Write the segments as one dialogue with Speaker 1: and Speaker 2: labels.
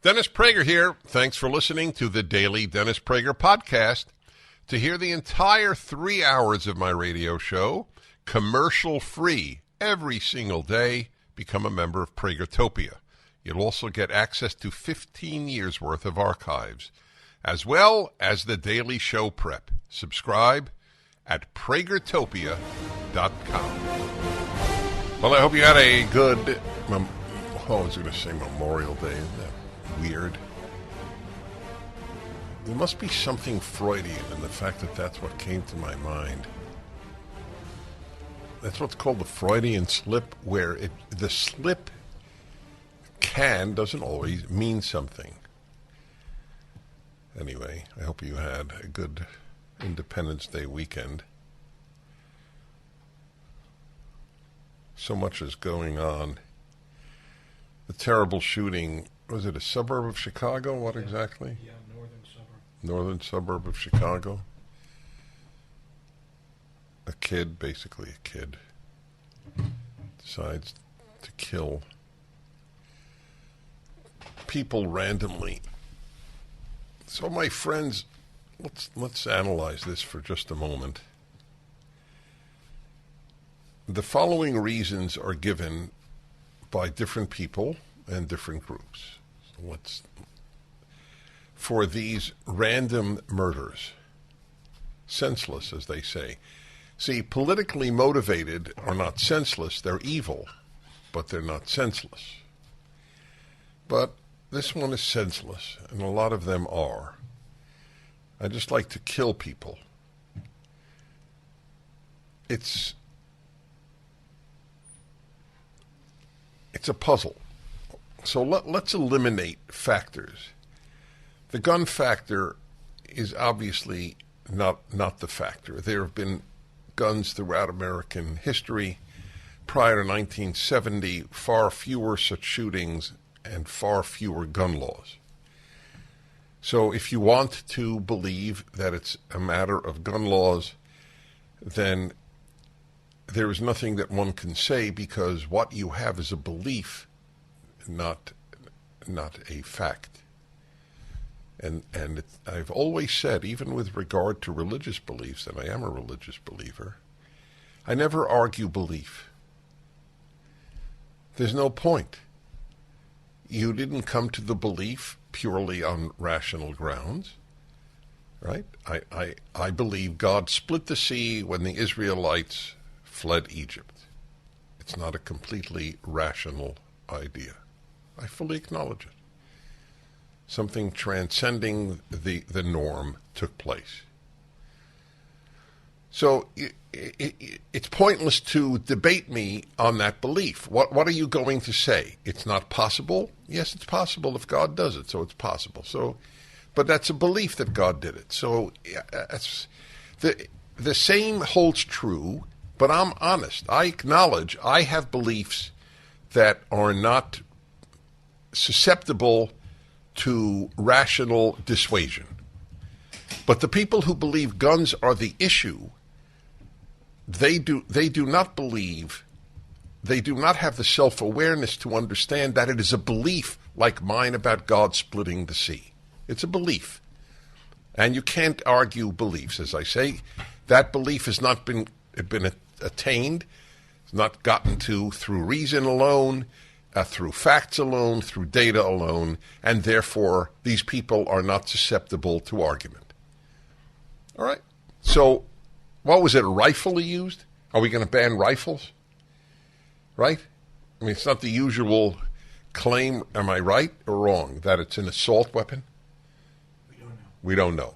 Speaker 1: Dennis Prager here. Thanks for listening to the Daily Dennis Prager Podcast. To hear the entire 3 hours of my radio show, commercial-free, every single day, become a member of Pragertopia. You'll also get access to 15 years' worth of archives, as well as the daily show prep. Subscribe at pragertopia.com. Well, I hope you had a good, I was going to say Memorial Day. Isn't that weird? There must be something Freudian in the fact that that's what came to my mind. That's what's called the Freudian slip, where the slip doesn't always mean something. Anyway, I hope you had a good Independence Day weekend. So much is going on. The terrible shooting, was it a suburb of Chicago? What exactly?
Speaker 2: Yeah, northern suburb.
Speaker 1: Northern suburb of Chicago. A kid, decides to kill people randomly. So my friends, let's analyze this for just a moment. The following reasons are given by different people and different groups. So for these random murders, senseless, as they say. See, politically motivated are not senseless, they're evil, but they're not senseless. But this one is senseless, and a lot of them are. I just like to kill people. It's a puzzle. So let's eliminate factors. The gun factor is obviously not the factor. There have been guns throughout American history. Prior to 1970, far fewer such shootings and far fewer gun laws. So if you want to believe that it's a matter of gun laws, then there is nothing that one can say, because what you have is a belief, not a fact. And I've always said, even with regard to religious beliefs, and I am a religious believer, I never argue belief. There's no point. You didn't come to the belief purely on rational grounds, right? I believe God split the sea when the Israelites fled Egypt. It's not a completely rational idea. I fully acknowledge it. Something transcending the norm took place. So it's pointless to debate me on that belief. What are you going to say? It's not possible? Yes, it's possible if God does it, so it's possible. So, but that's a belief that God did it. So the same holds true, but I'm honest. I acknowledge I have beliefs that are not susceptible to rational dissuasion. But the people who believe guns are the issue, they do not believe, they do not have the self-awareness to understand that it is a belief like mine about God splitting the sea. It's a belief. And you can't argue beliefs. As I say, that belief has not been attained, it's not gotten to through reason alone, through facts alone, through data alone, and therefore these people are not susceptible to argument. All right? So, what was it, a rifle he used? Are we going to ban rifles? Right? I mean, it's not the usual claim, am I right or wrong, that it's an assault weapon?
Speaker 2: We don't know.
Speaker 1: We don't know.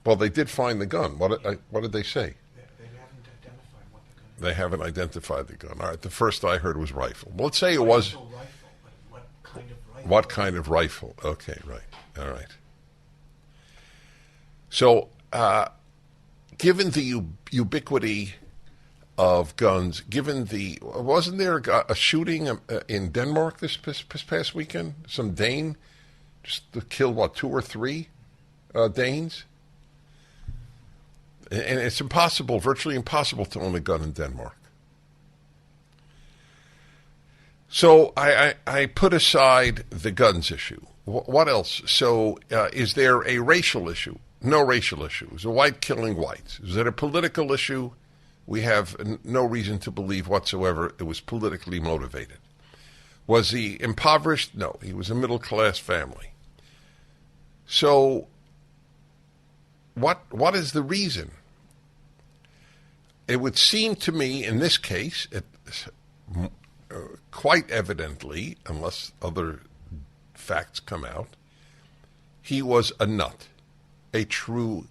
Speaker 1: Well, they did find the gun. What did they say?
Speaker 2: They haven't identified what the gun is.
Speaker 1: They haven't identified the gun. All right, the first I heard was rifle. Well, let's say it was...
Speaker 2: Rifle, but what kind of rifle?
Speaker 1: What kind of rifle? Okay, right. All right. So, given the ubiquity of guns, wasn't there a shooting in Denmark this past weekend? Some Dane just killed, 2 or 3 Danes? And it's impossible, virtually impossible, to own a gun in Denmark. So I put aside the guns issue. What else? So, is there a racial issue? No racial issue. Is a white killing whites? Is it a political issue? We have no reason to believe whatsoever it was politically motivated. Was he impoverished? No, he was a middle-class family. So, what is the reason? It would seem to me, in this case, quite evidently, unless other facts come out, he was a nut, a true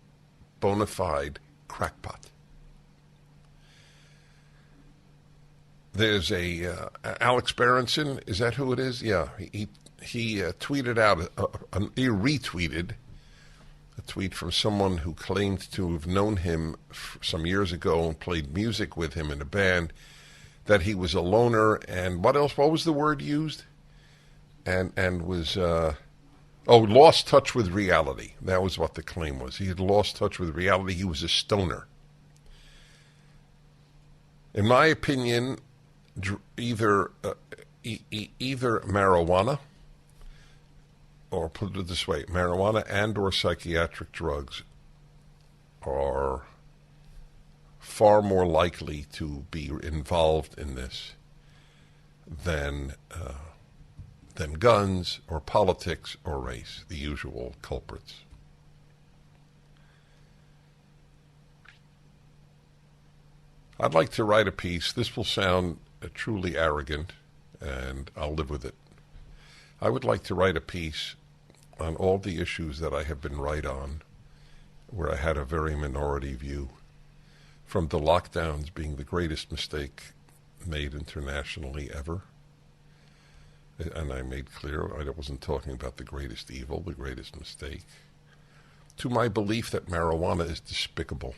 Speaker 1: bona fide crackpot. There's a Alex Berenson, is that who it is? Yeah, he tweeted out, he retweeted a tweet from someone who claimed to have known him some years ago and played music with him in a band, that he was a loner, and what else? What was the word used? And was, lost touch with reality. That was what the claim was. He had lost touch with reality. He was a stoner. In my opinion, either marijuana, or put it this way, marijuana and or psychiatric drugs are far more likely to be involved in this than guns or politics or race, the usual culprits. I'd like to write a piece. This will sound truly arrogant, and I'll live with it. I would like to write a piece on all the issues that I have been right on, where I had a very minority view, from the lockdowns being the greatest mistake made internationally ever. And I made clear I wasn't talking about the greatest evil, the greatest mistake, to my belief that marijuana is despicable.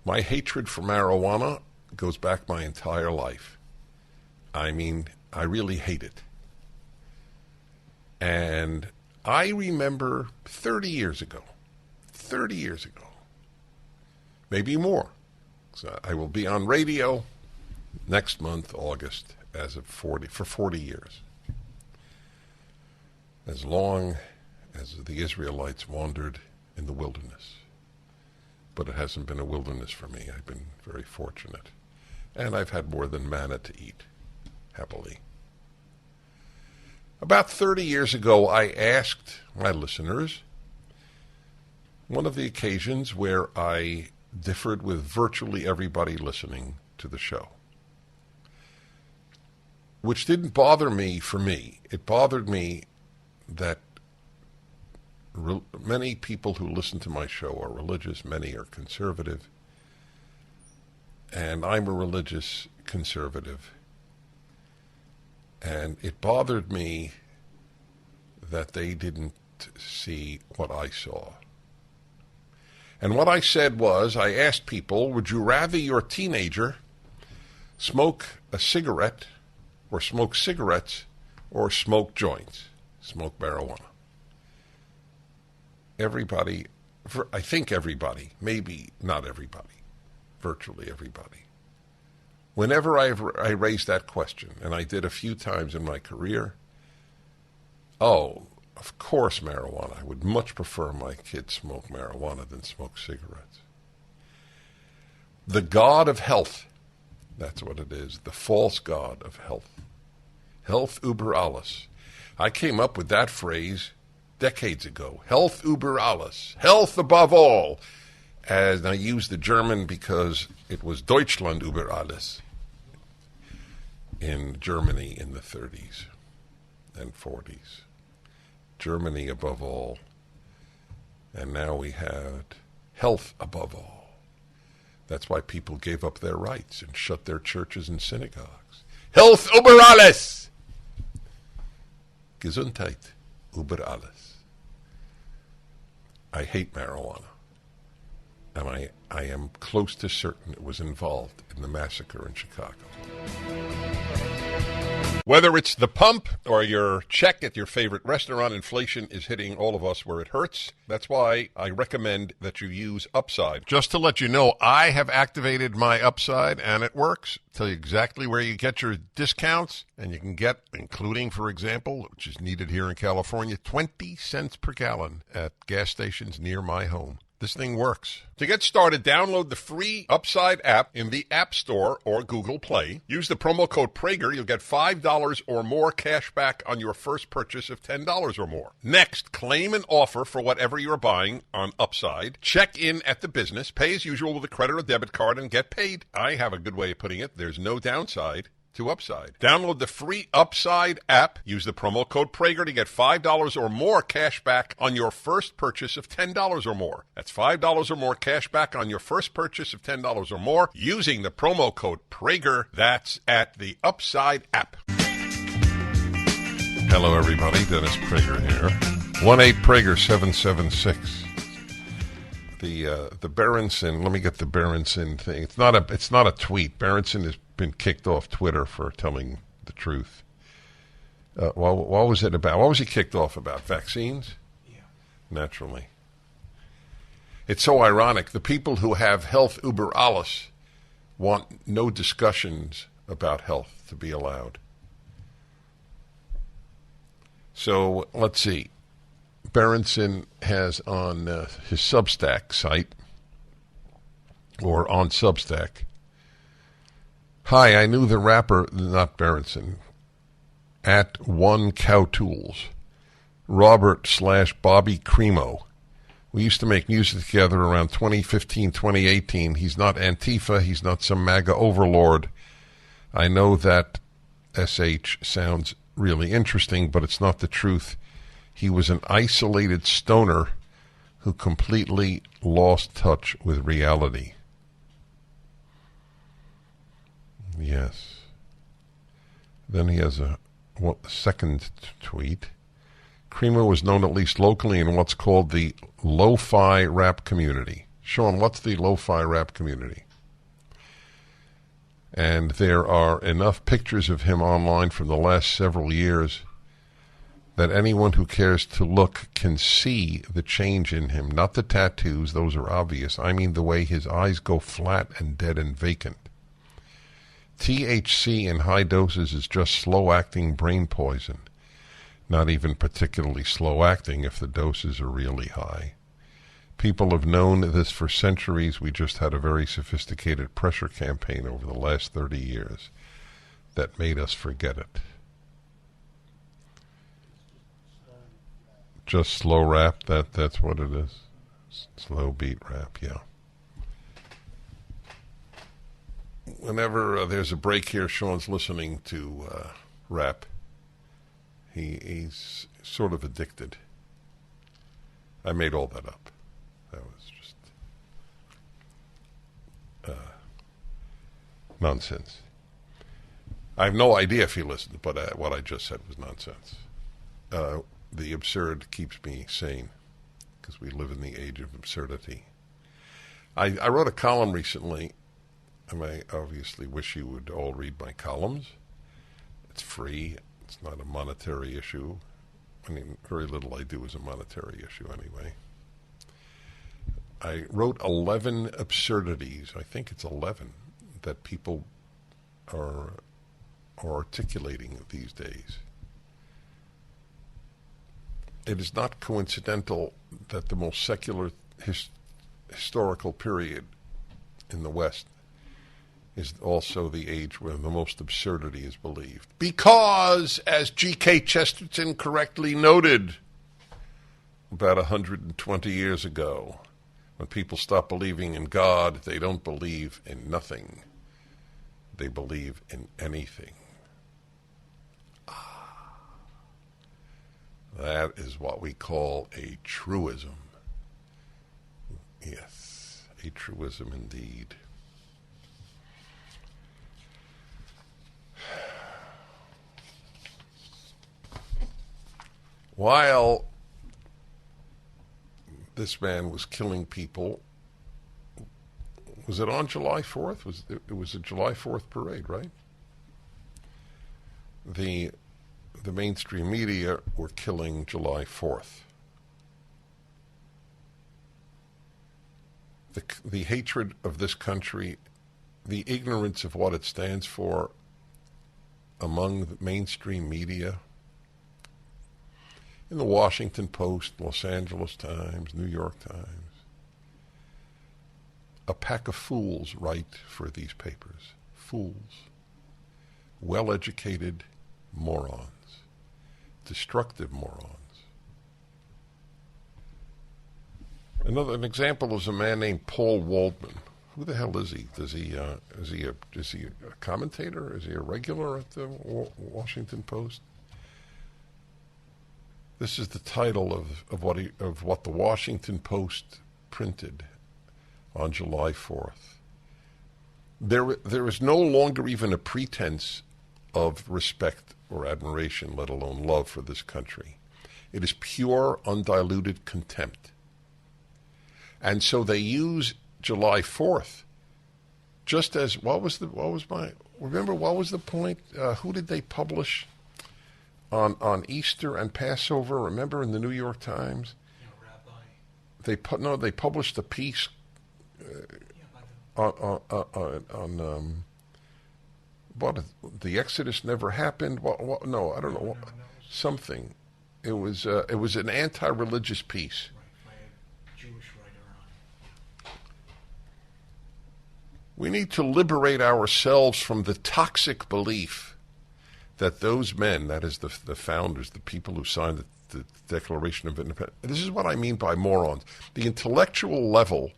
Speaker 1: My hatred for marijuana goes back my entire life. I mean, I really hate it. And I remember 30 years ago, maybe more. So I will be on radio next month, August, for 40 years. As long as the Israelites wandered in the wilderness. But it hasn't been a wilderness for me. I've been very fortunate. And I've had more than manna to eat, happily. About 30 years ago, I asked my listeners, one of the occasions where I differed with virtually everybody listening to the show, which didn't bother me for me. It bothered me that many people who listen to my show are religious, many are conservative, and I'm a religious conservative. And it bothered me that they didn't see what I saw. And what I said was, I asked people, would you rather your teenager smoke a cigarette or smoke cigarettes or smoke joints, smoke marijuana? Everybody, I think everybody, maybe not everybody, virtually everybody. Whenever I raised that question, and I did a few times in my career, oh, of course marijuana. I would much prefer my kids smoke marijuana than smoke cigarettes. The god of health, that's what it is, the false god of health. Health über alles. I came up with that phrase decades ago. Health über alles. Health above all. And I used the German because it was Deutschland über alles in Germany in the 30s and 40s. Germany above all. And now we had health above all. That's why people gave up their rights and shut their churches and synagogues. Health über alles. Gesundheit über alles. I hate marijuana. And I am close to certain it was involved in the massacre in Chicago. Whether it's the pump or your check at your favorite restaurant, inflation is hitting all of us where it hurts. That's why I recommend that you use Upside. Just to let you know, I have activated my Upside, and it works. Tell you exactly where you get your discounts, and you can get, including, for example, which is needed here in California, 20 cents per gallon at gas stations near my home. This thing works. To get started, download the free Upside app in the App Store or Google Play. Use the promo code Prager. You'll get $5 or more cash back on your first purchase of $10 or more. Next, claim an offer for whatever you're buying on Upside. Check in at the business. Pay as usual with a credit or debit card and get paid. I have a good way of putting it. There's no downside to Upside. Download the free Upside app. Use the promo code Prager to get $5 or more cash back on your first purchase of $10 or more. That's $5 or more cash back on your first purchase of $10 or more using the promo code Prager. That's at the Upside app. Hello, everybody. Dennis Prager here. 1-8-PRAGER-776. The Berenson. Let me get the Berenson thing. It's not a tweet. Berenson has been kicked off Twitter for telling the truth. What was it about? What was he kicked off about? Vaccines?
Speaker 2: Yeah.
Speaker 1: Naturally. It's so ironic. The people who have health uber alles want no discussions about health to be allowed. So let's see. Berenson has on his Substack site, or on Substack, "Hi, I knew the rapper," not Berenson, at One Cow Tools, Robert/Bobby Cremo. "We used to make music together around 2015, 2018. He's not Antifa. He's not some MAGA overlord. I know that SH sounds really interesting, but it's not the truth. He was an isolated stoner who completely lost touch with reality." Yes. Then he has a second tweet. "Cremo was known at least locally in what's called the lo-fi rap community." Sean, what's the lo-fi rap community? "And there are enough pictures of him online from the last several years that anyone who cares to look can see the change in him. Not the tattoos, those are obvious. I mean the way his eyes go flat and dead and vacant. THC in high doses is just slow-acting brain poison. Not even particularly slow-acting if the doses are really high. People have known this for centuries. We just had a very sophisticated pressure campaign over the last 30 years that made us forget it." Just slow rap, that's what it is. Slow beat rap, yeah. Whenever there's a break here, Sean's listening to rap. He's sort of addicted. I made all that up. That was just nonsense. I have no idea if he listened, but what I just said was nonsense. The absurd keeps me sane, because we live in the age of absurdity. I wrote a column recently, and I obviously wish you would all read my columns. It's free. It's not a monetary issue. I mean, very little I do is a monetary issue anyway. I wrote 11 absurdities, I think it's 11, that people are articulating these days. It is not coincidental that the most secular historical period in the West is also the age where the most absurdity is believed. Because, as G.K. Chesterton correctly noted about 120 years ago, when people stop believing in God, they don't believe in nothing. They believe in anything. That is what we call a truism. Yes, a truism indeed. While this man was killing people, was it on July 4th? It was a July 4th parade, right? the mainstream media were killing July 4th. The hatred of this country, the ignorance of what it stands for among the mainstream media, in the Washington Post, Los Angeles Times, New York Times, a pack of fools write for these papers. Fools. Well-educated morons. Destructive morons. An example is a man named Paul Waldman. Who the hell is he? Is he a commentator? Is he a regular at the Washington Post? This is the title of what the Washington Post printed on July 4th. There is no longer even a pretense of respect or admiration, let alone love for this country. It is pure, undiluted contempt. And so they use July 4th just as, what was the point? Who did they publish on Easter and Passover? Remember in the New York Times?
Speaker 2: Rabbi.
Speaker 1: They published a piece on what, the Exodus never happened. No, I don't know. Something. It was an anti-religious piece.
Speaker 2: Right, by a Jewish writer on.
Speaker 1: We need to liberate ourselves from the toxic belief that those men, that is the founders, the people who signed the Declaration of Independence, this is what I mean by morons. The intellectual level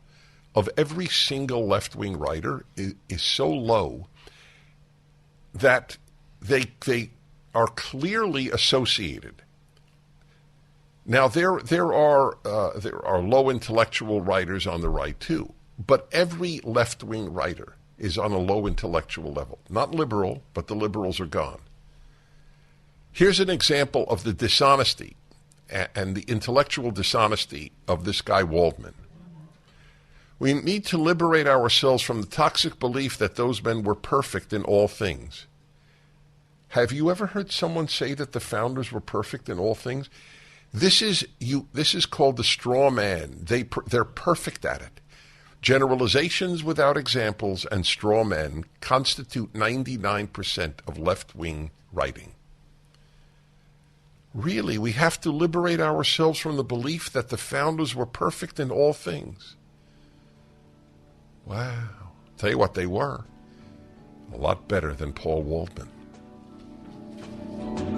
Speaker 1: of every single left-wing writer is so low that they are clearly associated. Now there are low intellectual writers on the right too, but every left-wing writer is on a low intellectual level. Not liberal, but the liberals are gone. Here's an example of the dishonesty and the intellectual dishonesty of this guy Waldman. We need to liberate ourselves from the toxic belief that those men were perfect in all things. Have you ever heard someone say that the founders were perfect in all things? This is called the straw man. They're perfect at it. Generalizations without examples and straw men constitute 99% of left-wing writing. Really, we have to liberate ourselves from the belief that the founders were perfect in all things. Wow. Tell you what they were. A lot better than Paul Waldman.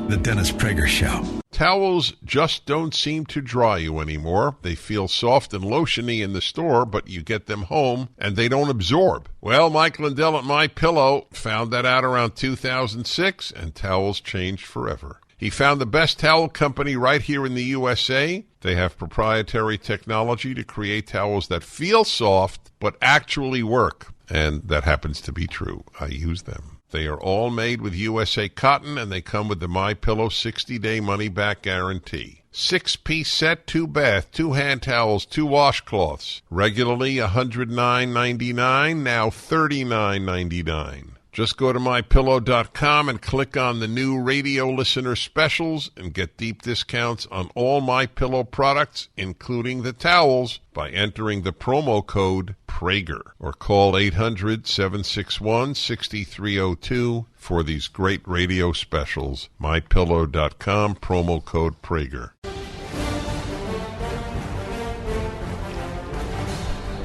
Speaker 3: The Dennis Prager Show.
Speaker 1: Towels just don't seem to dry you anymore. They feel soft and lotiony in the store, but you get them home and they don't absorb. Well, Mike Lindell at MyPillow found that out around 2006, and towels changed forever. He found the best towel company right here in the USA. They have proprietary technology to create towels that feel soft but actually work. And that happens to be true. I use them. They are all made with USA cotton, and they come with the MyPillow 60-day money-back guarantee. 6-piece set, 2 bath, 2 hand towels, 2 washcloths. Regularly $109.99, now $39.99. Just go to MyPillow.com and click on the new radio listener specials and get deep discounts on all MyPillow products, including the towels, by entering the promo code Prager, or call 800-761-6302 for these great radio specials. MyPillow.com, promo code Prager.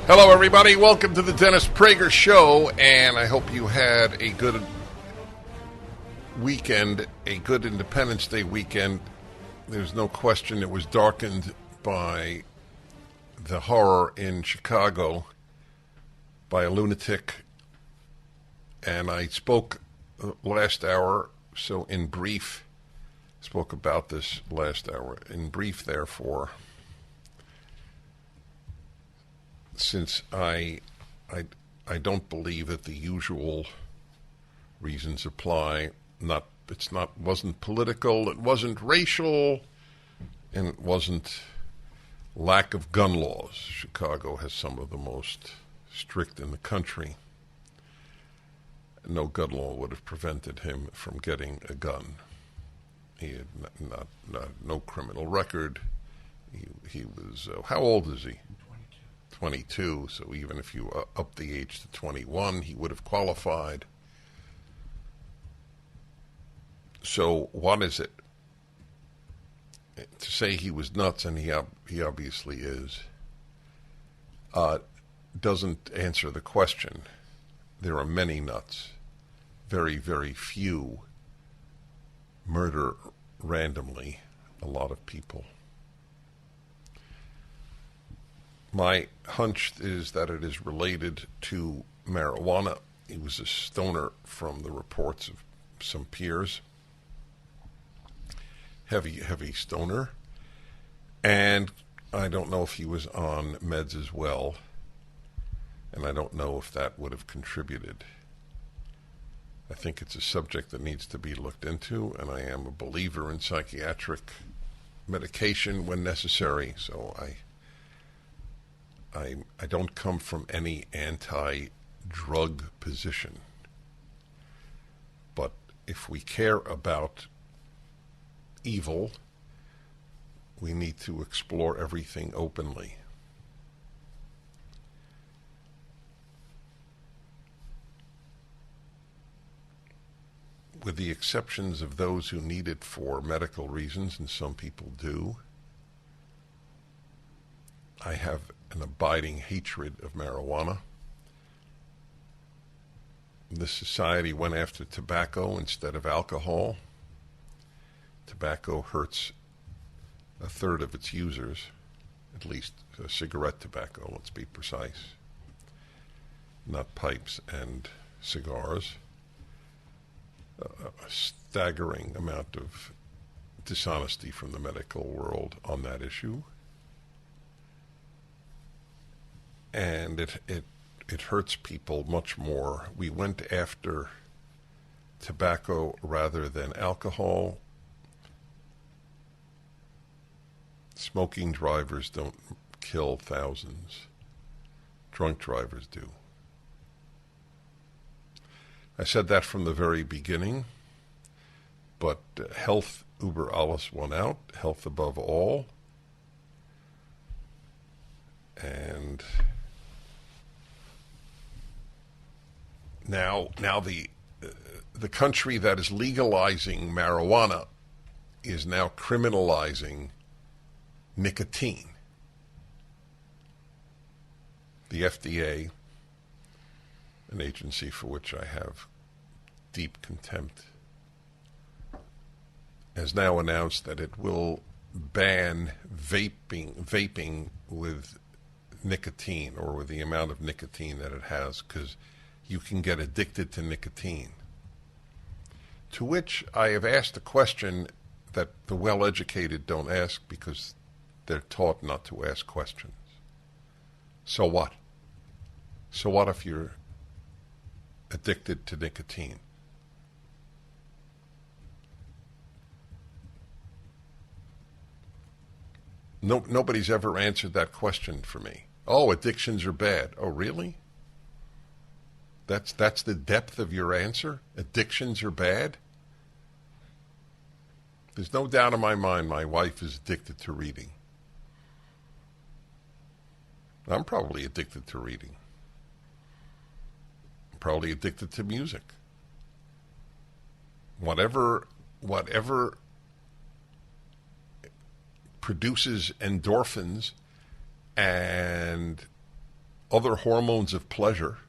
Speaker 1: Hello, everybody. Welcome to the Dennis Prager Show, and I hope you had a good weekend, a good Independence Day weekend. There's no question it was darkened by the horror in Chicago by a lunatic, and I spoke last hour, so in brief, spoke about this last hour. In brief, therefore, since I don't believe that the usual reasons apply. Wasn't political, it wasn't racial, and it wasn't lack of gun laws. Chicago has some of the most strict in the country. no gun law would have prevented him from getting a gun. He had no criminal record. He was, how old is he? 22. So even if you up the age to 21, he would have qualified. So what is it? To say he was nuts, and he obviously is, doesn't answer the question. There are many nuts. Very, very few murder randomly a lot of people. My hunch is that it is related to marijuana. He was a stoner from the reports of some peers. Heavy stoner. And I don't know if he was on meds as well. And I don't know if that would have contributed. I think it's a subject that needs to be looked into, and I am a believer in psychiatric medication when necessary, so I don't come from any anti-drug position. But if we care about evil, we need to explore everything openly. With the exceptions of those who need it for medical reasons, and some people do, I have an abiding hatred of marijuana. This society went after tobacco instead of alcohol. Tobacco hurts a third of its users, at least cigarette tobacco, let's be precise, not pipes and cigars. A staggering amount of dishonesty from the medical world on that issue. And it hurts people much more. We went after tobacco rather than alcohol. Smoking drivers don't kill thousands. Drunk drivers do. I said that from the very beginning, but health über alles won out, health above all. And now the country that is legalizing marijuana is now criminalizing nicotine. The FDA, an agency for which I have deep contempt, has now announced that it will ban vaping with nicotine, or with the amount of nicotine that it has, because you can get addicted to nicotine. To which I have asked a question that the well-educated don't ask because they're taught not to ask questions. So what? So what if you're addicted to nicotine? Nobody's ever answered that question for me. Oh, addictions are bad. Oh, really? That's the depth of your answer? Addictions are bad? There's no doubt in my mind my wife is addicted to reading. I'm probably addicted to reading. I'm probably addicted to music. Whatever produces endorphins and other hormones of pleasure,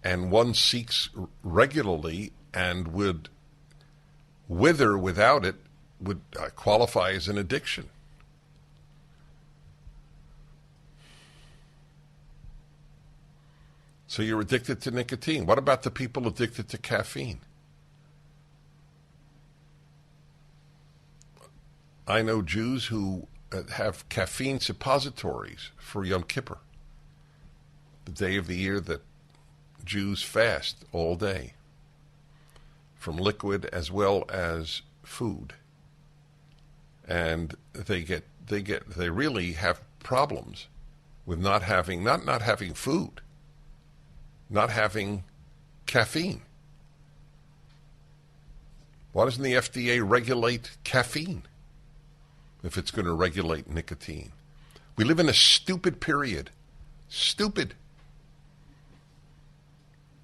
Speaker 1: and one seeks regularly and would wither without it, would qualify as an addiction. So you're addicted to nicotine. What about the people addicted to caffeine? I know Jews who have caffeine suppositories for Yom Kippur, the day of the year that Jews fast all day, from liquid as well as food. And they really have problems with not having food, not having caffeine? Why doesn't the FDA regulate caffeine if it's going to regulate nicotine? We live in a stupid period. Stupid.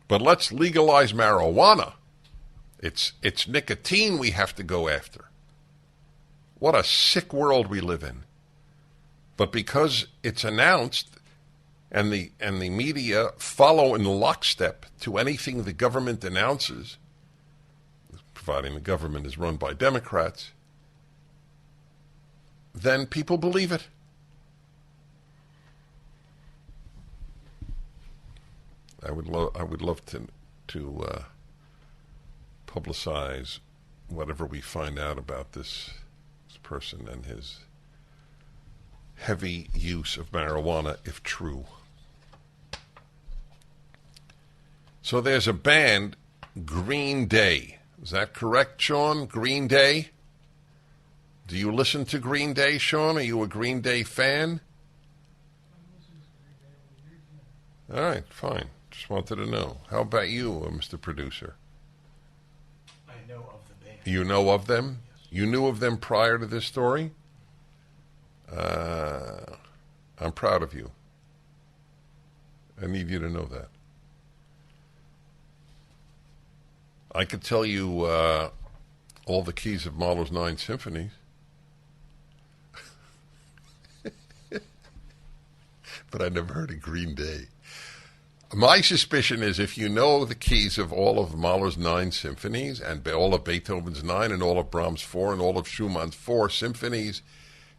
Speaker 1: But let's legalize marijuana. It's nicotine we have to go after. What a sick world we live in. But because it's announced and the media follow in lockstep to anything the government announces, providing the government is run by Democrats, then people believe it. I would love to publicize whatever we find out about this person and his heavy use of marijuana, if true. So there's a band, Green Day. Is that correct, Sean? Green Day? Do you listen to Green Day, Sean? Are you a Green Day fan? All right, fine. Just wanted to know. How about you, Mr. Producer?
Speaker 2: I know of the band.
Speaker 1: You know of them?
Speaker 2: Yes.
Speaker 1: You knew of them prior to this story? I'm proud of you. I need you to know that. I could tell you all the keys of Mahler's 9 symphonies. But I never heard of Green Day. My suspicion is if you know the keys of all of Mahler's 9 symphonies and all of Beethoven's 9 and all of Brahms' 4 and all of Schumann's 4 symphonies,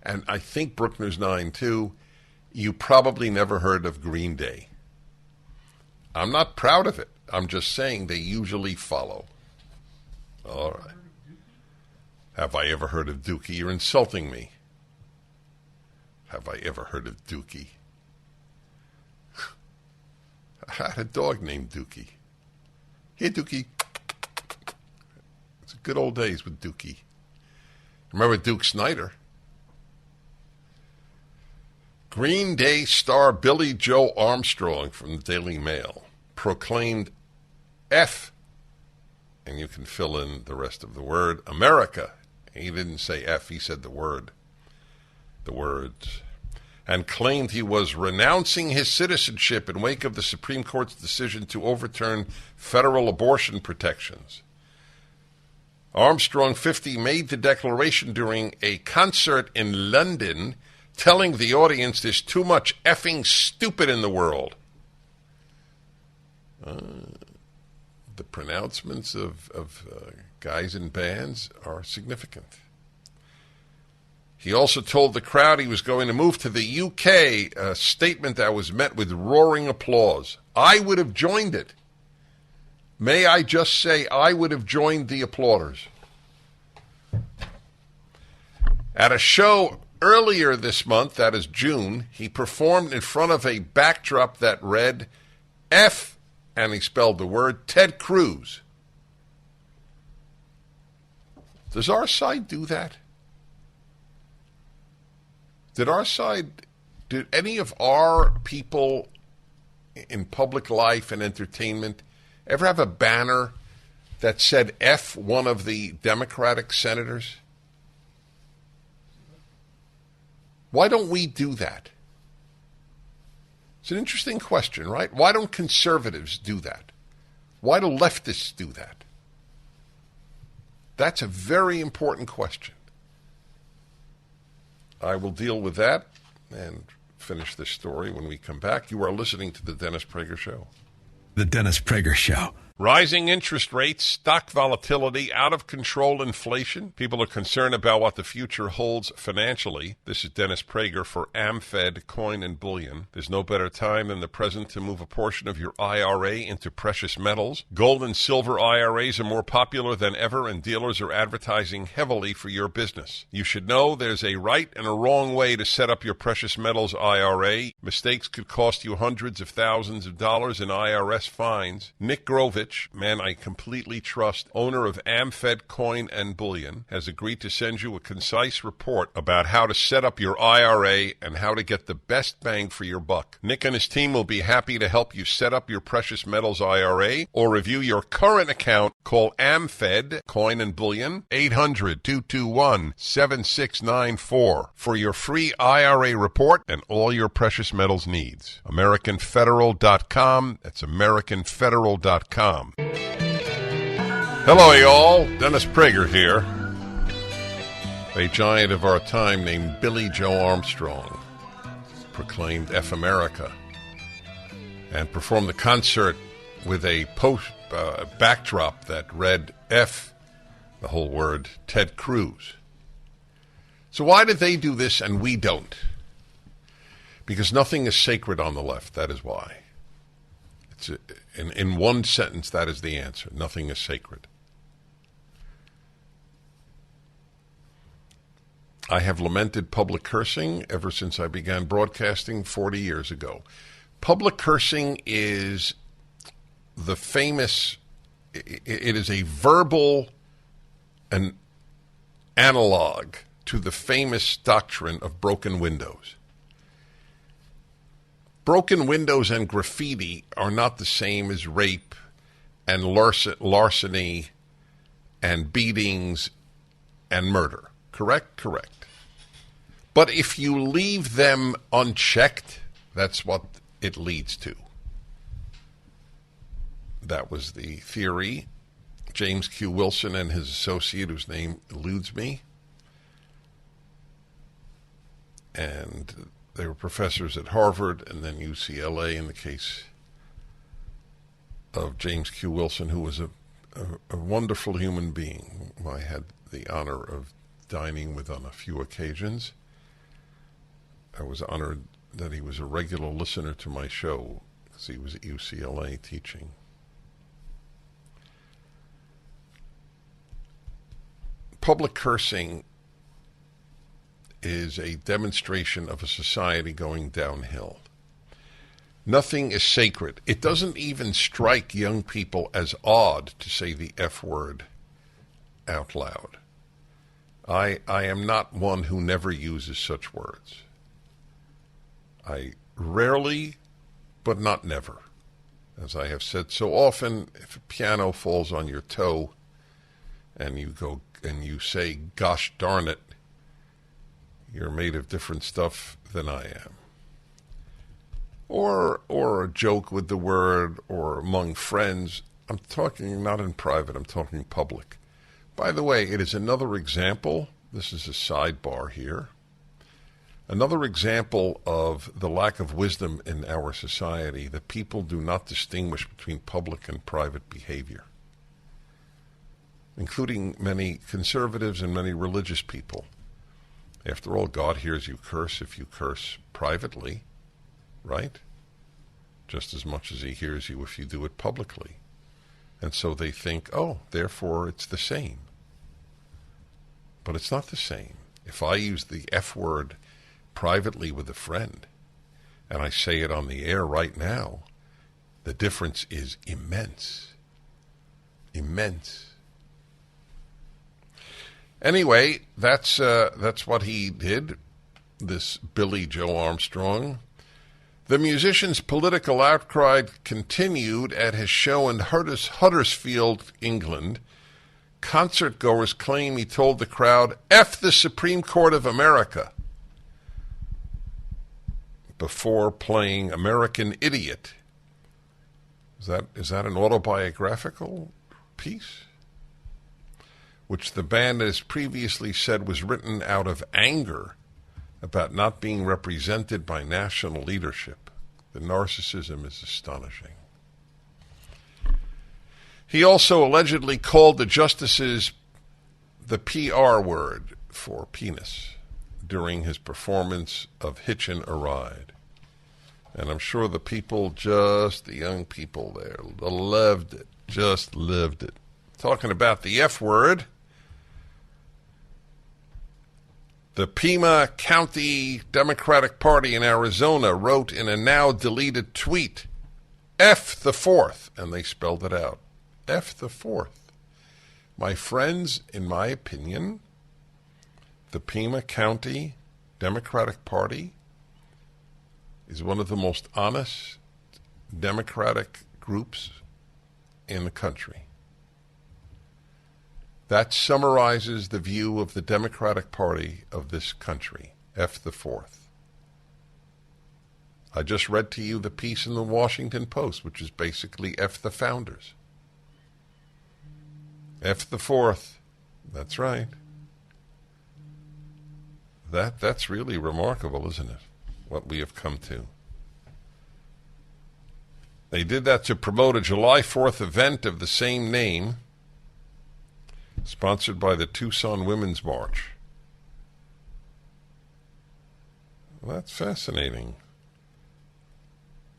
Speaker 1: and I think Bruckner's 9 too, you probably never heard of Green Day. I'm not proud of it. I'm just saying they usually follow. All right. Have I ever heard of Dookie? You're insulting me. Have I ever heard of Dookie? I had a dog named Dookie. Here, Dookie. It's good old days with Dookie. Remember Duke Snyder? Green Day star Billy Joe Armstrong from the Daily Mail proclaimed F, and you can fill in the rest of the word, America. He didn't say F, he said the words, and claimed he was renouncing his citizenship in wake of the Supreme Court's decision to overturn federal abortion protections. Armstrong, 50, made the declaration during a concert in London, telling the audience there's too much effing stupid in the world. The pronouncements of guys in bands are significant. He also told the crowd he was going to move to the UK, a statement that was met with roaring applause. I would have joined it. May I just say, I would have joined the applauders. At a show earlier this month, that is June, he performed in front of a backdrop that read F, and he spelled the word, Ted Cruz. Does our side do that? Did any of our people in public life and entertainment ever have a banner that said F one of the Democratic senators? Why don't we do that? It's an interesting question, right? Why don't conservatives do that? Why do leftists do that? That's a very important question. I will deal with that and finish this story when we come back. You are listening to The Dennis Prager Show.
Speaker 3: The Dennis Prager Show.
Speaker 1: Rising interest rates, stock volatility, out-of-control inflation. People are concerned about what the future holds financially. This is Dennis Prager for AmFed Coin and Bullion. There's no better time than the present to move a portion of your IRA into precious metals. Gold and silver IRAs are more popular than ever, and dealers are advertising heavily for your business. You should know there's a right and a wrong way to set up your precious metals IRA. Mistakes could cost you hundreds of thousands of dollars in IRS fines. Nick Grovich which man I completely trust, owner of AmFed Coin and Bullion, has agreed to send you a concise report about how to set up your IRA and how to get the best bang for your buck. Nick and his team will be happy to help you set up your precious metals IRA or review your current account. Call AmFed Coin and Bullion 800-221-7694 for your free IRA report and all your precious metals needs. AmericanFederal.com. That's AmericanFederal.com. Hello, y'all. Dennis Prager here. A giant of our time named Billy Joe Armstrong proclaimed F America and performed the concert with a backdrop that read F, the whole word, Ted Cruz. So why did they do this and we don't? Because nothing is sacred on the left. That is why. It's in one sentence, that is the answer. Nothing is sacred. I have lamented public cursing ever since I began broadcasting 40 years ago. Public cursing is the famous, it is a verbal an analog to the famous doctrine of broken windows. Broken windows and graffiti are not the same as rape and larceny and beatings and murder. Correct? Correct. But if you leave them unchecked, that's what it leads to. That was the theory. James Q. Wilson and his associate, whose name eludes me, and they were professors at Harvard and then UCLA in the case of James Q. Wilson, who was a wonderful human being who I had the honor of dining with on a few occasions. I was honored that he was a regular listener to my show because he was at UCLA teaching. Public cursing is a demonstration of a society going downhill. Nothing is sacred. It doesn't even strike young people as odd to say the F word out loud. I am not one who never uses such words. I rarely, but not never. As I have said so often, if a piano falls on your toe and you go and you say, gosh darn it, you're made of different stuff than I am. Or a joke with the word, or among friends. I'm talking not in private, I'm talking public. By the way, it is another example, this is a sidebar here, another example of the lack of wisdom in our society, that people do not distinguish between public and private behavior, including many conservatives and many religious people. After all, God hears you curse if you curse privately, right? Just as much as he hears you if you do it publicly. And so they think, oh, therefore it's the same. But it's not the same. If I use the F word privately with a friend, and I say it on the air right now, the difference is immense. Immense. Anyway, that's what he did, this Billy Joe Armstrong. The musician's political outcry continued at his show in Huddersfield, England. Concertgoers claim he told the crowd, F the Supreme Court of America, before playing American Idiot. Is that an autobiographical piece? Which the band has previously said was written out of anger about not being represented by national leadership. The narcissism is astonishing. He also allegedly called the justices the PR word for penis during his performance of Hitchin' a Ride. And I'm sure the people, the young people there, loved it, just lived it. Talking about the F word, the Pima County Democratic Party in Arizona wrote in a now deleted tweet, F the fourth, and they spelled it out. F the fourth. My friends, in my opinion, the Pima County Democratic Party is one of the most honest Democratic groups in the country. That summarizes the view of the Democratic Party of this country. F the fourth. I just read to you the piece in the Washington Post, which is basically F the founders. F the fourth. That's right. That's really remarkable, isn't it? What we have come to. They did that to promote a July 4th event of the same name, sponsored by the Tucson Women's March. Well, that's fascinating.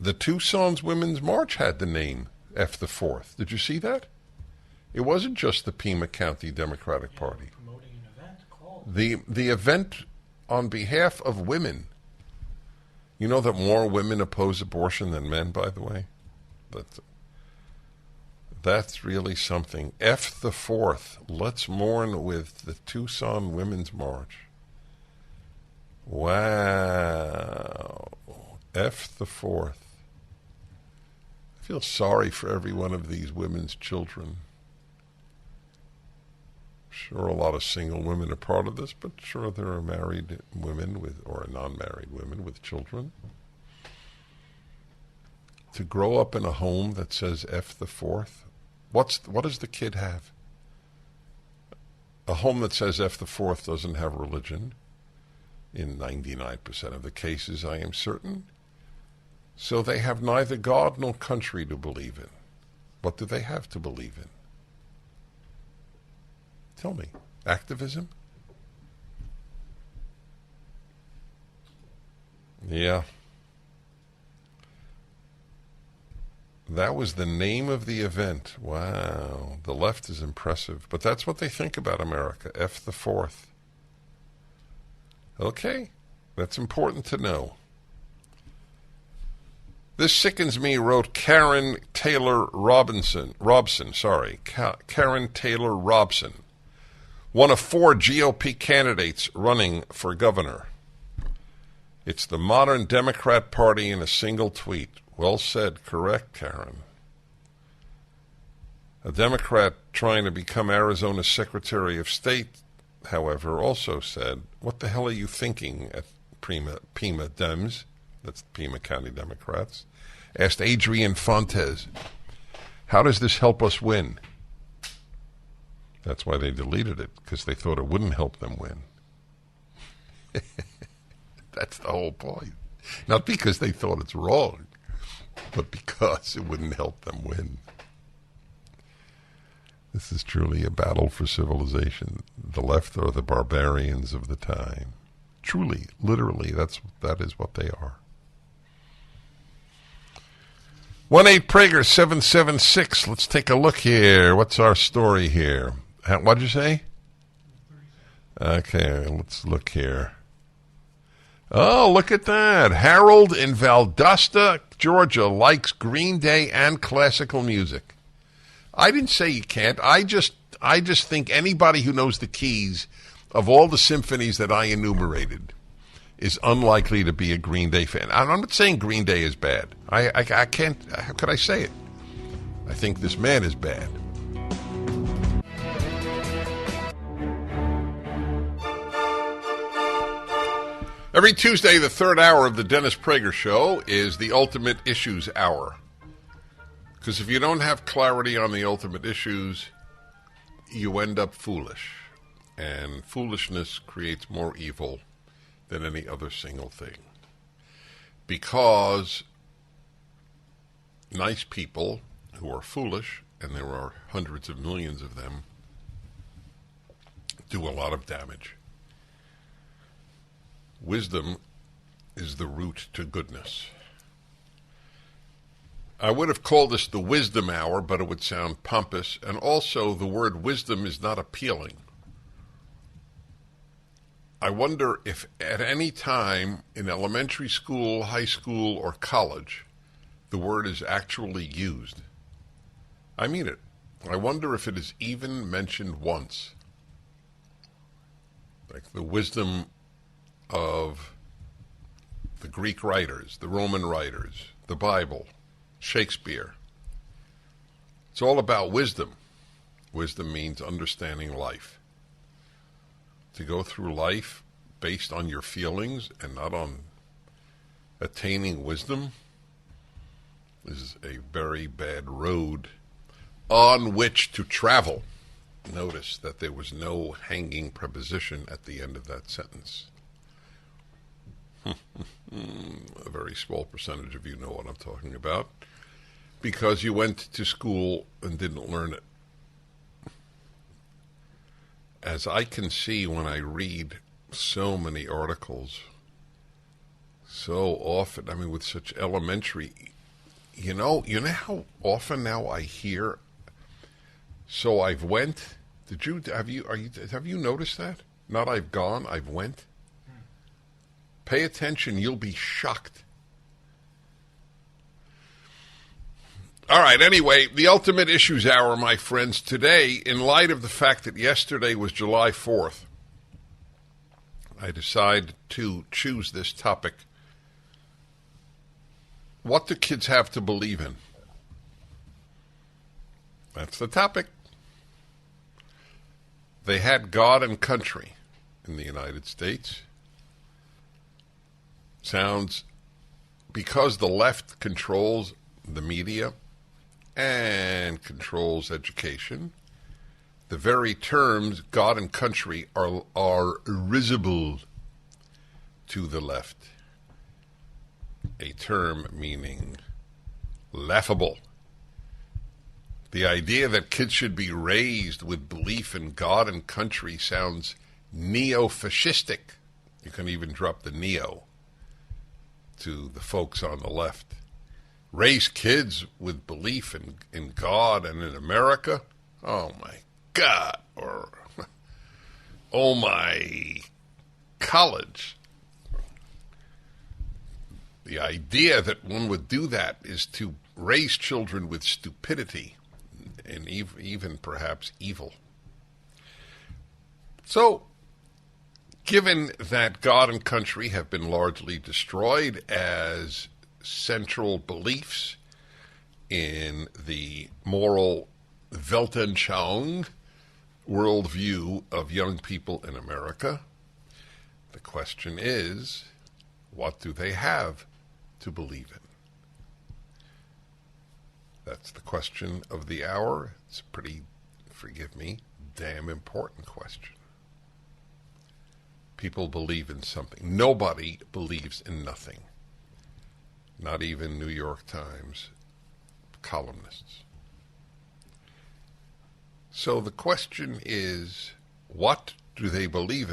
Speaker 1: The Tucson's Women's March had the name F the Fourth. Did you see that? It wasn't just the Pima County Democratic Party.
Speaker 2: Promoting an event called.
Speaker 1: The event on behalf of women. You know that more women oppose abortion than men, by the way? That's really something. F the Fourth. Let's mourn with the Tucson Women's March. Wow. F the Fourth. I feel sorry for every one of these women's children. Sure, a lot of single women are part of this, but sure there are married women or non-married women with children. To grow up in a home that says F the Fourth, what does the kid have? A home that says F the Fourth doesn't have religion. In 99% of the cases, I am certain. So they have neither God nor country to believe in. What do they have to believe in? Tell me. Activism? Yeah. That was the name of the event. Wow. The left is impressive. But that's what they think about America. F the Fourth. Okay. That's important to know. This sickens me, wrote Karen Taylor Robson. Karen Taylor Robson. One of 4 GOP candidates running for governor. It's the modern Democrat Party in a single tweet. Well said, correct, Karen. A Democrat trying to become Arizona's Secretary of State, however, also said, "What the hell are you thinking?" at Pima Dems, that's Pima County Democrats, asked Adrian Fontes, "How does this help us win?" That's why they deleted it, because they thought it wouldn't help them win. That's the whole point. Not because they thought it's wrong, but because it wouldn't help them win. This is truly a battle for civilization. The left are the barbarians of the time. Truly, literally, that is what they are. 1-8-Prager-776. Let's take a look here. What's our story here? What'd you say? Okay, let's look here. Oh, look at that. Harold in Valdosta, Georgia, likes Green Day and classical music. I didn't say you can't. I just think anybody who knows the keys of all the symphonies that I enumerated is unlikely to be a Green Day fan. I'm not saying Green Day is bad. I can't. How could I say it? I think this man is bad. Every Tuesday, the third hour of the Dennis Prager Show is the Ultimate Issues Hour. Because if you don't have clarity on the ultimate issues, you end up foolish. And foolishness creates more evil than any other single thing. Because nice people who are foolish, and there are hundreds of millions of them, do a lot of damage. Wisdom is the route to goodness. I would have called this the Wisdom Hour, but it would sound pompous, and also the word wisdom is not appealing. I wonder if at any time in elementary school, high school, or college, the word is actually used. I mean it. I wonder if it is even mentioned once. Like the wisdom of the Greek writers, the Roman writers, the Bible, Shakespeare. It's all about wisdom. Wisdom means understanding life. To go through life based on your feelings and not on attaining wisdom is a very bad road on which to travel. Notice that there was no hanging preposition at the end of that sentence. A very small percentage of you know what I'm talking about because you went to school and didn't learn it. As I can see when I read so many articles, so often, I mean, with such elementary, you know how often now I hear, so I've went. Have you noticed that? Not I've gone, I've went. Pay attention, you'll be shocked. All right, anyway, the Ultimate Issues Hour, my friends. Today, in light of the fact that yesterday was July 4th, I decided to choose this topic. What do kids have to believe in? That's the topic. They had God and country in the United States. Sounds, because the left controls the media and controls education, the very terms God and country are risible to the left. A term meaning laughable. The idea that kids should be raised with belief in God and country sounds neo-fascistic. You can even drop the neo to the folks on the left. Raise kids with belief in God and in America? Oh my God. Or, oh my college. The idea that one would do that is to raise children with stupidity and even perhaps evil. So, given that God and country have been largely destroyed as central beliefs in the moral Weltanschauung worldview of young people in America, the question is, what do they have to believe in? That's the question of the hour. It's a pretty, forgive me, damn important question. People believe in something. Nobody believes in nothing. Not even New York Times columnists. So the question is, what do they believe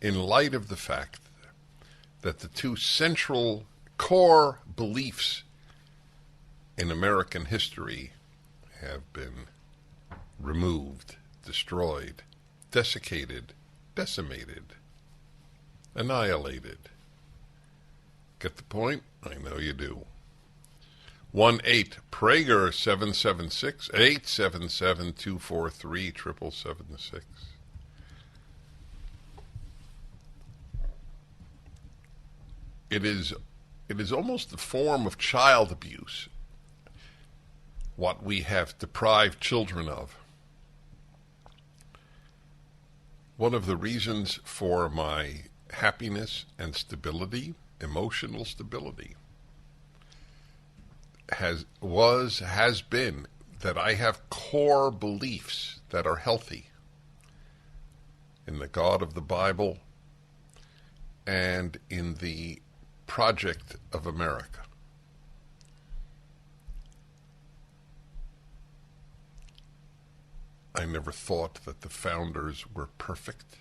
Speaker 1: in light of the fact that the two central core beliefs in American history have been removed, destroyed, desiccated, decimated, annihilated? Get the point? I know you do. 1-8-PRAGER 776-877-243-7776. It is almost a form of child abuse, what we have deprived children of. One of the reasons for my happiness and stability, emotional stability, has been that I have core beliefs that are healthy in the God of the Bible and in the project of America. I never thought that the founders were perfect.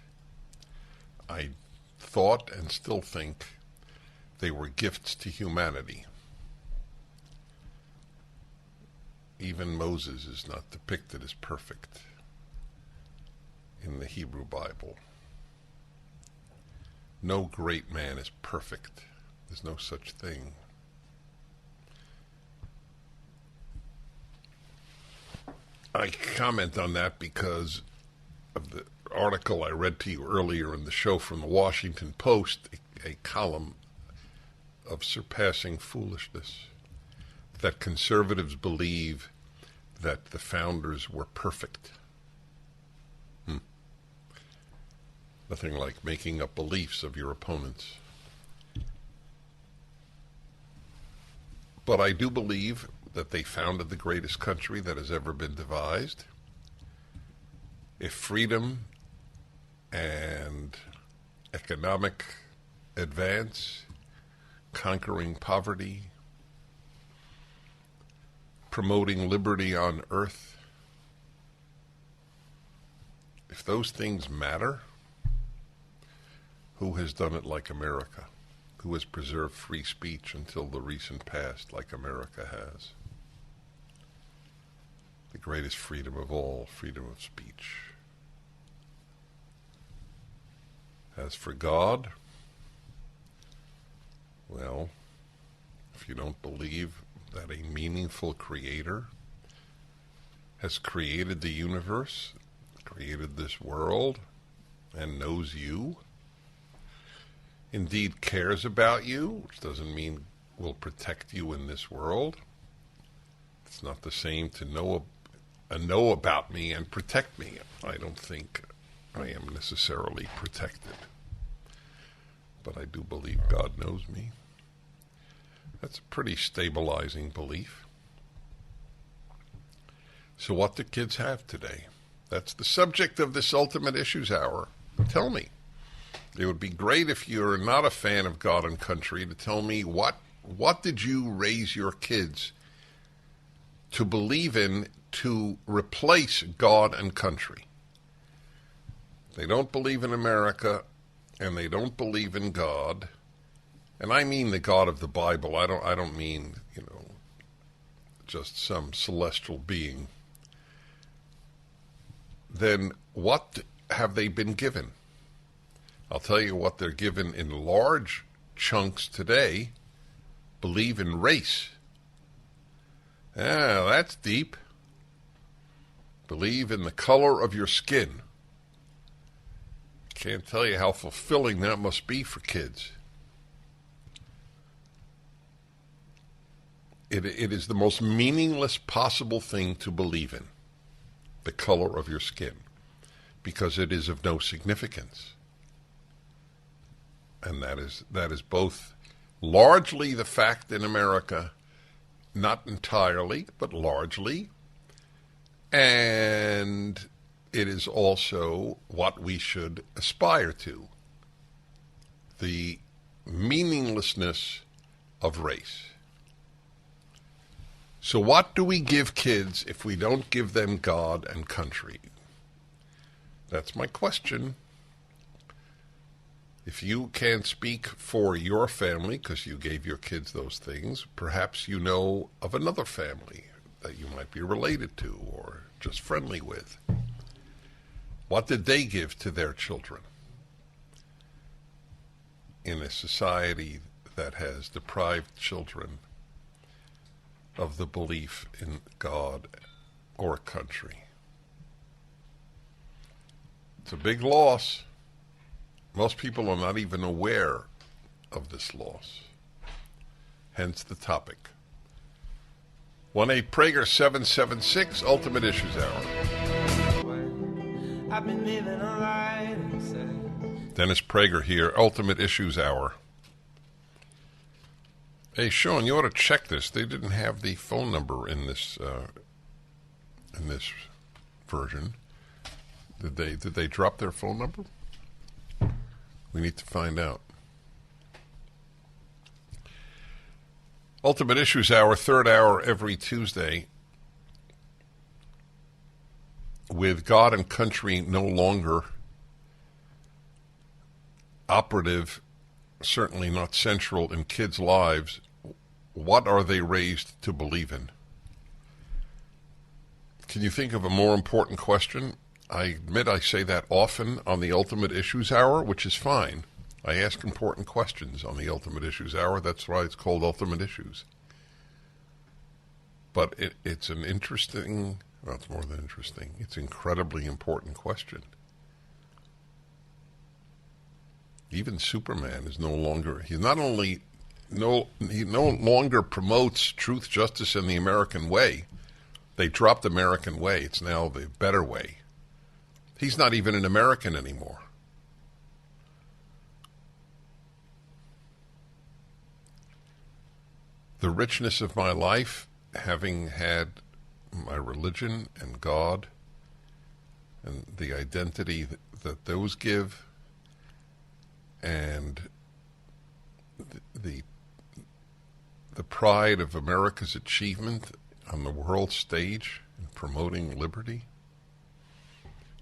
Speaker 1: I thought and still think they were gifts to humanity. Even Moses is not depicted as perfect in the Hebrew Bible. No great man is perfect. There's no such thing. I comment on that because of the article I read to you earlier in the show from the Washington Post, a column of surpassing foolishness, that conservatives believe that the founders were perfect. Nothing like making up beliefs of your opponents. But I do believe that they founded the greatest country that has ever been devised. If freedom and economic advance, conquering poverty, promoting liberty on earth, if those things matter, who has done it like America? Who has preserved free speech until the recent past like America has? The greatest freedom of all, freedom of speech. As for God, well, if you don't believe that a meaningful creator has created the universe, created this world, and knows you, indeed cares about you, which doesn't mean will protect you in this world. It's not the same to know about me and protect me. I don't think I am necessarily protected. But I do believe God knows me. That's a pretty stabilizing belief. So what do kids have today? That's the subject of this Ultimate Issues Hour. Tell me. It would be great if you're not a fan of God and country to tell me what did you raise your kids to believe in to replace God and country. They don't believe in America and they don't believe in God. And I mean the God of the Bible. I don't mean, just some celestial being. Then what have they been given? I'll tell you what they're given in large chunks today. Believe in race. Ah, that's deep. Believe in the color of your skin. Can't tell you how fulfilling that must be for kids. It is the most meaningless possible thing to believe in, the color of your skin, because it is of no significance. And that is both largely the fact in America, not entirely, but largely, and it is also what we should aspire to, the meaninglessness of race. So what do we give kids if we don't give them God and country? That's my question. If you can't speak for your family because you gave your kids those things, perhaps you know of another family that you might be related to or just friendly with. What did they give to their children in a society that has deprived children of the belief in God or country? It's a big loss. Most people are not even aware of this loss. Hence the topic. 1-8-PRAGER-776, Ultimate Issues Hour. I've been living a lie. Dennis Prager here, Ultimate Issues Hour. Hey, Sean, you ought to check this. They didn't have the phone number in this version. Did they drop their phone number? We need to find out. Ultimate Issues Hour, third hour every Tuesday, with God and country no longer operative, certainly not central in kids' lives. What are they raised to believe in? Can you think of a more important question? I admit I say that often on the Ultimate Issues Hour, which is fine. I ask important questions on the Ultimate Issues Hour. That's why it's called Ultimate Issues. But it's an interesting That's more than interesting. It's an incredibly important question. Even Superman is no longer, he no longer promotes truth, justice, and the American way. They dropped the American way. It's now the better way. He's not even an American anymore. The richness of my life, having had my religion and God and the identity that those give, and the pride of America's achievement on the world stage in promoting liberty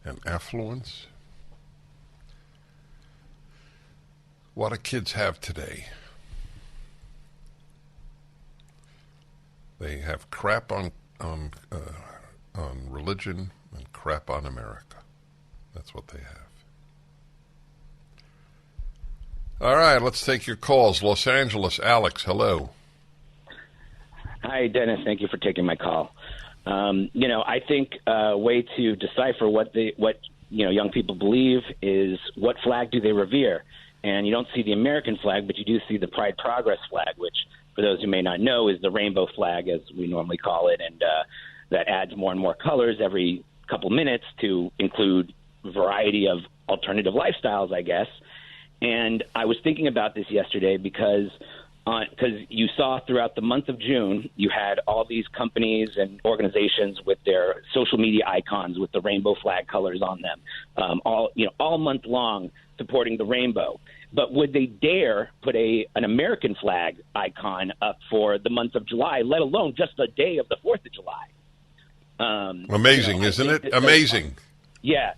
Speaker 1: and affluence. What do kids have today? They have crap on religion and crap on America. That's what they have. All right, let's take your calls. Los Angeles, Alex, hello.
Speaker 4: Hi, Dennis. Thank you for taking my call. I think a way to decipher what young people believe is what flag do they revere. And you don't see the American flag, but you do see the Pride Progress flag, which, for those who may not know, is the rainbow flag, as we normally call it, and that adds more and more colors every couple minutes to include a variety of alternative lifestyles, I guess. And I was thinking about this yesterday because you saw throughout the month of June, you had all these companies and organizations with their social media icons with the rainbow flag colors on them, all month long supporting the rainbow. But would they dare put an American flag icon up for the month of July, let alone just the day of the 4th of July?
Speaker 1: Amazing, isn't it? Amazing.
Speaker 4: Yeah.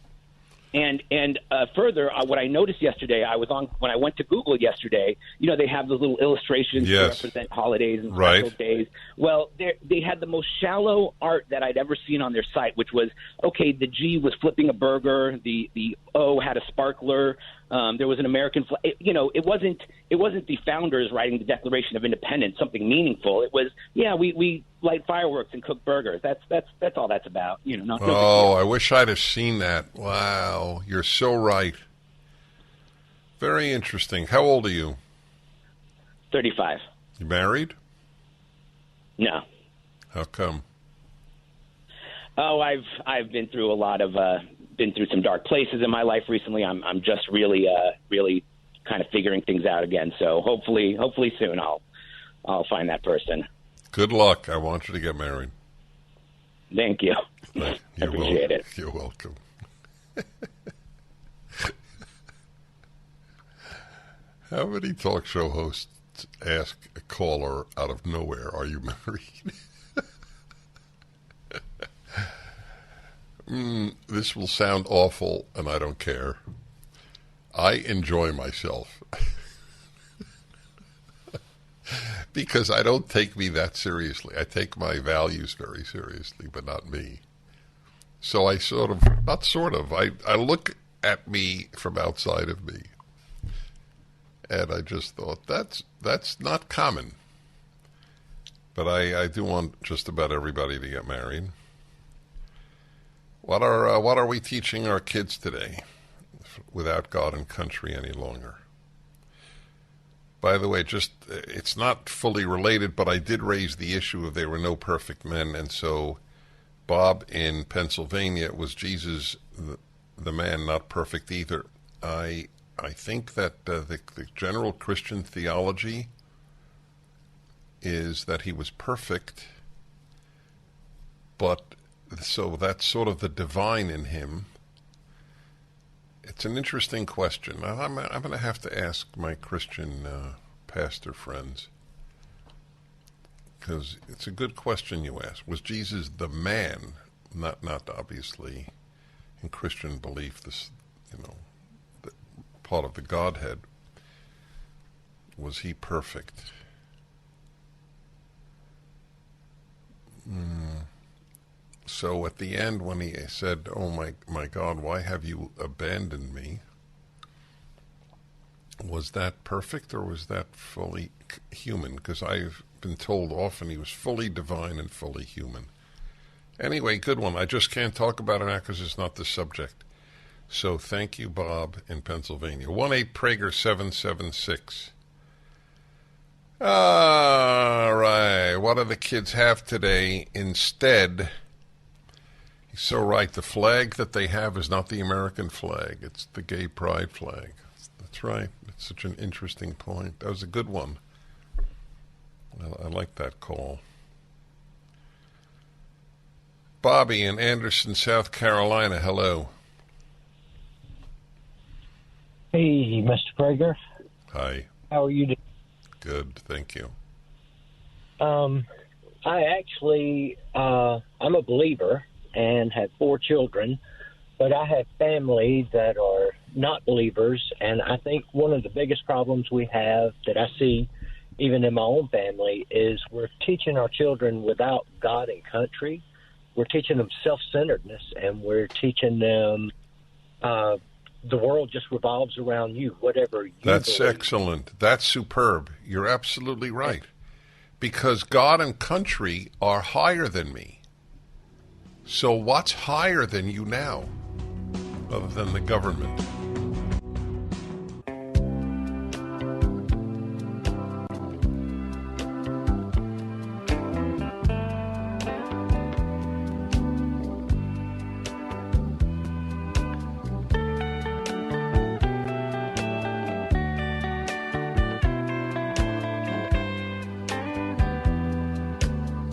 Speaker 4: And further, what I noticed yesterday, when I went to Google yesterday, they have those little illustrations to represent holidays and special days. Well, they had the most shallow art that I'd ever seen on their site, which was, okay, the G was flipping a burger, the O had a sparkler, there was an American flag. It wasn't the founders writing the Declaration of Independence, something meaningful. It was, we light fireworks and cook burgers. That's all that's about.
Speaker 1: I wish I'd have seen that. Wow, you're so right. Very interesting. How old are you?
Speaker 4: 35.
Speaker 1: You married?
Speaker 4: No.
Speaker 1: How come?
Speaker 4: Oh, I've been through been through some dark places in my life recently. I'm just really kind of figuring things out again. So hopefully soon I'll find that person.
Speaker 1: Good luck. I want you to get married.
Speaker 4: Thank you. I appreciate it.
Speaker 1: You're welcome. How many talk show hosts ask a caller out of nowhere, "Are you married?" This will sound awful, and I don't care. I enjoy myself because I don't take me that seriously. I take my values very seriously, but not me. So I I look at me from outside of me, and I just thought that's not common. But I do want just about everybody to get married. What are we teaching our kids today without God and country any longer? By the way, it's not fully related, but I did raise the issue of there were no perfect men, and so Bob in Pennsylvania, was Jesus the man not perfect either? I think that the general Christian theology is that he was perfect, but so that's sort of the divine in him. It's an interesting question. I'm going to have to ask my Christian pastor friends, because it's a good question you ask. Was Jesus the man? Not obviously in Christian belief, this, the part of the Godhead. Was he perfect? So at the end, when he said, "Oh my God, why have you abandoned me?" Was that perfect, or was that fully human? Because I've been told often he was fully divine and fully human. Anyway, good one. I just can't talk about it now because it's not the subject. So thank you, Bob, in Pennsylvania. 1-8-PRAGER-776. All right. What do the kids have today instead? He's so right. The flag that they have is not the American flag. It's the gay pride flag. That's right. It's such an interesting point. That was a good one. I like that call. Bobby in Anderson, South Carolina. Hello.
Speaker 5: Hey, Mr. Prager.
Speaker 1: Hi.
Speaker 5: How are you doing?
Speaker 1: Good, thank you.
Speaker 5: I actually, I'm a believer and have 4 children, but I have family that are not believers, and I think one of the biggest problems we have that I see even in my own family is we're teaching our children without God and country. We're teaching them self-centeredness, and we're teaching them the world just revolves around you, whatever you
Speaker 1: That's
Speaker 5: believe.
Speaker 1: excellent. That's superb. You're absolutely right. Because God and country are higher than me. So what's higher than you now, other than the government?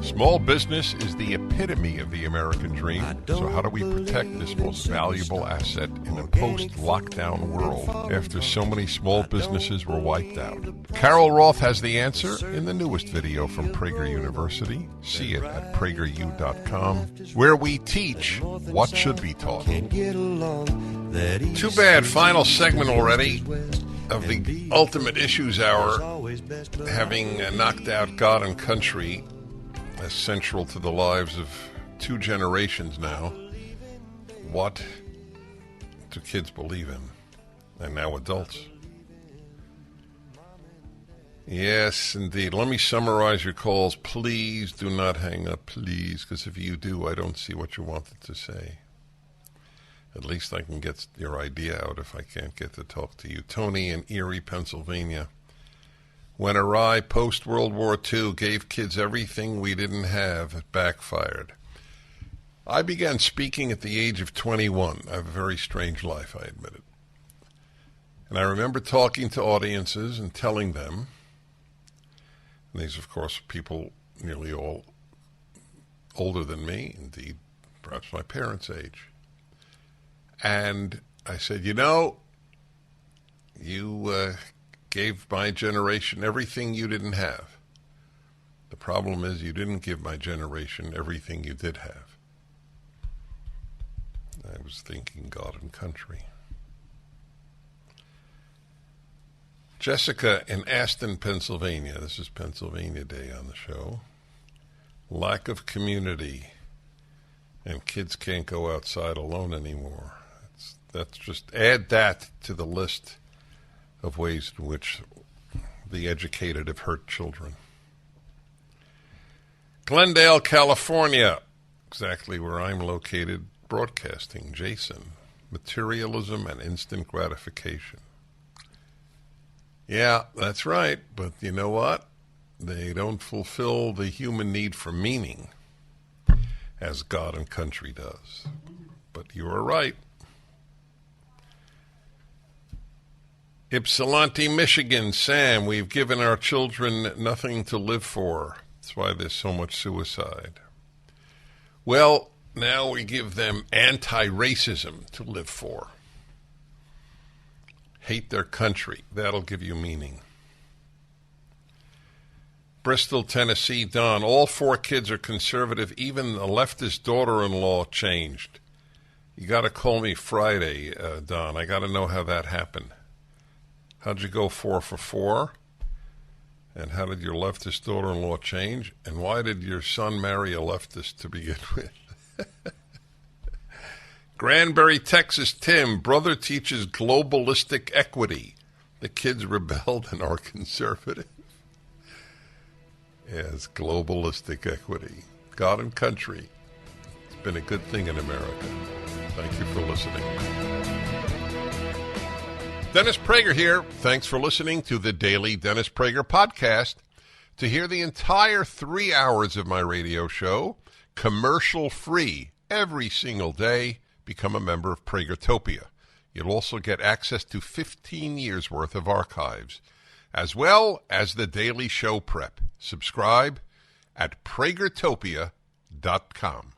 Speaker 1: Small business is the epitome of the American dream. So how do we protect this most valuable asset in a post-lockdown world after so many small businesses were wiped out? Carol Roth has the answer in the newest video from Prager University. See it at prageru.com, where we teach what should be taught. Too bad, final segment already of the Ultimate Issues Hour, having knocked out God and country as central to the lives of 2 generations now. What do kids believe in? And now adults. Yes, indeed. Let me summarize your calls. Please do not hang up, please, because if you do, I don't see what you wanted to say. At least I can get your idea out if I can't get to talk to you. Tony in Erie, Pennsylvania. When awry post-World War II gave kids everything we didn't have, it backfired. I began speaking at the age of 21. I have a very strange life, I admit it. And I remember talking to audiences and telling them, and these, of course, are people nearly all older than me, indeed, perhaps my parents' age. And I said, you gave my generation everything you didn't have. The problem is you didn't give my generation everything you did have. I was thinking God and country. Jessica in Aston, Pennsylvania. This is Pennsylvania Day on the show. Lack of community, and kids can't go outside alone anymore. That's just add that to the list of ways in which the educated have hurt children. Glendale, California, exactly where I'm located, broadcasting. Jason, materialism and instant gratification. Yeah, that's right, but you know what? They don't fulfill the human need for meaning as God and country does. But you are right. Ypsilanti, Michigan. Sam, we've given our children nothing to live for. That's why there's so much suicide. Well, now we give them anti-racism to live for. Hate their country. That'll give you meaning. Bristol, Tennessee. Don, all 4 kids are conservative. Even the leftist daughter-in-law changed. You got to call me Friday, Don. I got to know how that happened. How'd you go 4 for 4? And how did your leftist daughter-in-law change? And why did your son marry a leftist to begin with? Granbury, Texas. Tim, brother teaches globalistic equity. The kids rebelled and are conservative. Yes, globalistic equity. God and country. been a good thing in America. Thank you for listening. Dennis Prager here. Thanks for listening to the Daily Dennis Prager Podcast. To hear the entire 3 hours of my radio show, commercial-free, every single day, become a member of Pragertopia. You'll also get access to 15 years' worth of archives, as well as the daily show prep. Subscribe at pragertopia.com.